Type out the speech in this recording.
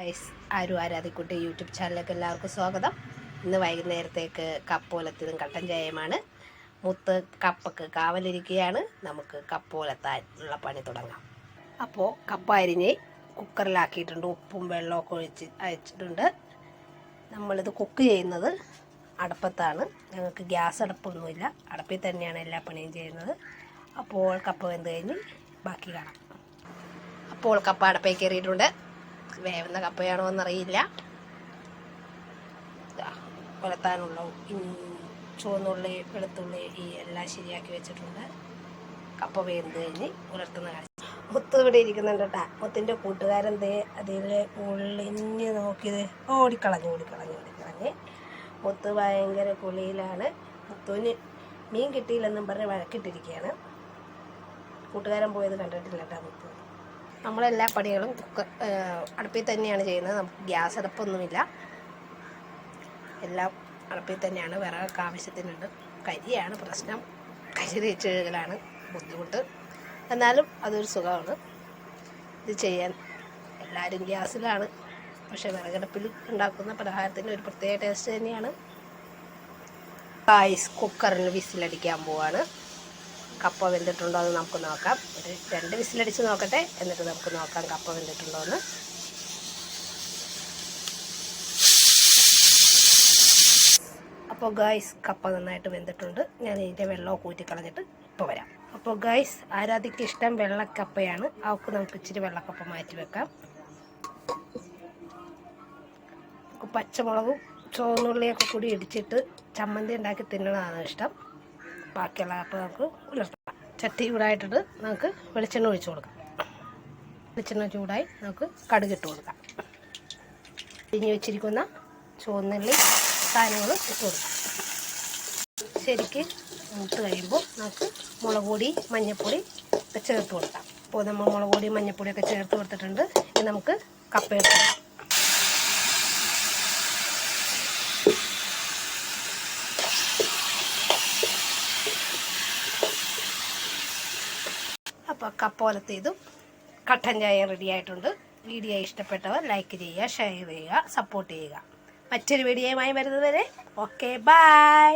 Guys ആരും ആരാധിക്കുട്ടി YouTube ചാനലിലേക്ക് എല്ലാവർക്കും സ്വാഗതം. ഇന്ന് വൈകുന്നേരത്തേക്ക് കപ്പോലത്തതും കട്ടൻ ചായയുമാണ്. മുത്ത് കപ്പക്ക് കാവലിരിക്കുകയാണ്. നമുക്ക് കപ്പോലത്താനുള്ള പണി തുടങ്ങാം. അപ്പോൾ കപ്പ അരിഞ്ഞ് കുക്കറിലാക്കിയിട്ടുണ്ട്. ഉപ്പും വെള്ളമൊക്കെ ഒഴിച്ച് അയച്ചിട്ടുണ്ട്. നമ്മളിത് കുക്ക് ചെയ്യുന്നത് അടുപ്പത്താണ്. ഞങ്ങൾക്ക് ഗ്യാസ് അടുപ്പൊന്നുമില്ല, അടുപ്പിൽ തന്നെയാണ് എല്ലാ പണിയും ചെയ്യുന്നത്. അപ്പോൾ കപ്പ വെന്ത് കഴിഞ്ഞ് ബാക്കി കാണാം. അപ്പോൾ കപ്പ അടുപ്പേ കയറിയിട്ടുണ്ട്. വേവുന്ന കപ്പയാണോ എന്നറിയില്ല. ഉലത്താനുള്ള ചുവന്നുള്ളി വെളുത്തുള്ളി ഈ എല്ലാം ശരിയാക്കി വെച്ചിട്ടുണ്ട്. കപ്പ വേന്ത് കഴിഞ്ഞ് ഉലർത്തുന്ന കാഴ്ച. മുത്ത് ഇവിടെ ഇരിക്കുന്നുണ്ട് കേട്ടാ. മുത്തിൻ്റെ കൂട്ടുകാരൻ ദേ അതിൽ ഉള്ളിഞ്ഞ് നോക്കിയത് ഓടിക്കളഞ്ഞ്. മുത്ത് ഭയങ്കര കുളിയിലാണ്. മുത്തുവിന് മീൻ കിട്ടിയില്ലെന്നും പറഞ്ഞ് വഴക്കിട്ടിരിക്കുകയാണ്. കൂട്ടുകാരൻ പോയത് കണ്ടിട്ടില്ല കേട്ടാ മുത്ത്. നമ്മളെല്ലാ പണികളും അടുപ്പിൽ തന്നെയാണ് ചെയ്യുന്നത്. നമുക്ക് ഗ്യാസ് അടുപ്പൊന്നുമില്ല, എല്ലാം അടുപ്പിൽ തന്നെയാണ്. വിറകൊക്കെ ആവശ്യത്തിനുണ്ട്. കരിയാണ് പ്രശ്നം. കരി തേച്ച് കഴുകലാണ് ബുദ്ധിമുട്ട്. എന്നാലും അതൊരു സുഖമാണ് ഇത് ചെയ്യാൻ. എല്ലാവരും ഗ്യാസിലാണ്, പക്ഷെ വിറകടുപ്പിൽ ഉണ്ടാക്കുന്ന പലഹാരത്തിൻ്റെ ഒരു പ്രത്യേക ടേസ്റ്റ് തന്നെയാണ്. കുക്കറിൽ വിസിലടിക്കാൻ പോവാണ്. കപ്പ വെന്തിട്ടുണ്ടോ എന്ന് നമുക്ക് നോക്കാം. ഒരു 2 വിസിലടിച്ച് നോക്കട്ടെ, എന്നിട്ട് നമുക്ക് നോക്കാം കപ്പ വെന്തിട്ടുണ്ടോ എന്ന്. അപ്പോൾ ഗൈസ് കപ്പ നന്നായിട്ട് വെന്തിട്ടുണ്ട്. ഞാൻ ഇതിൻ്റെ വെള്ളമൊക്കെ ഊറ്റിക്കളഞ്ഞിട്ട് ഇപ്പോൾ വരാം. അപ്പോൾ ഗൈസ് ആരാധിക്ക് ഇഷ്ടം വെള്ളക്കപ്പയാണ്. അവർക്ക് നമുക്ക് ഇച്ചിരി വെള്ളക്കപ്പ മാറ്റി വെക്കാം. പച്ചമുളകും ചുവന്നുള്ളിയൊക്കെ കൂടി ഇടിച്ചിട്ട് ചമ്മന്തി ഉണ്ടാക്കി തിന്നണതാണ് ഇഷ്ടം. ബാക്കിയുള്ള കപ്പ നമുക്ക് ഉലർത്താം. ചട്ടി ചൂടായിട്ടിട്ട് നമുക്ക് വെളിച്ചെണ്ണ ഒഴിച്ചു കൊടുക്കാം. വെളിച്ചെണ്ണ ചൂടായി നമുക്ക് കടുകിട്ട് കൊടുക്കാം. ഇനി വെച്ചിരിക്കുന്ന ചുവന്നുള്ളി സാധനങ്ങൾ ഇട്ട് കൊടുക്കാം. ശരിക്ക് മൂത്ത് കഴിയുമ്പോൾ നമുക്ക് മുളക് പൊടി മഞ്ഞൾപ്പൊടി ഒക്കെ ചേർത്ത് കൊടുക്കാം. അപ്പോൾ നമ്മൾ മുളക് പൊടി മഞ്ഞൾപ്പൊടിയൊക്കെ ചേർത്ത് കൊടുത്തിട്ടുണ്ട്. ഇനി നമുക്ക് കപ്പ ഇട്ട് കൊടുക്കാം. അപ്പോൾ കപ്പ ഉലത്തിയതും കട്ടൻ ചായ റെഡി ആയിട്ടുണ്ട്. വീഡിയോ ഇഷ്ടപ്പെട്ടവർ ലൈക്ക് ചെയ്യുക, ഷെയർ ചെയ്യുക, സപ്പോർട്ട് ചെയ്യുക. മറ്റൊരു വീഡിയോയുമായി വരുന്നത് വരെ ഓക്കെ, ബൈ.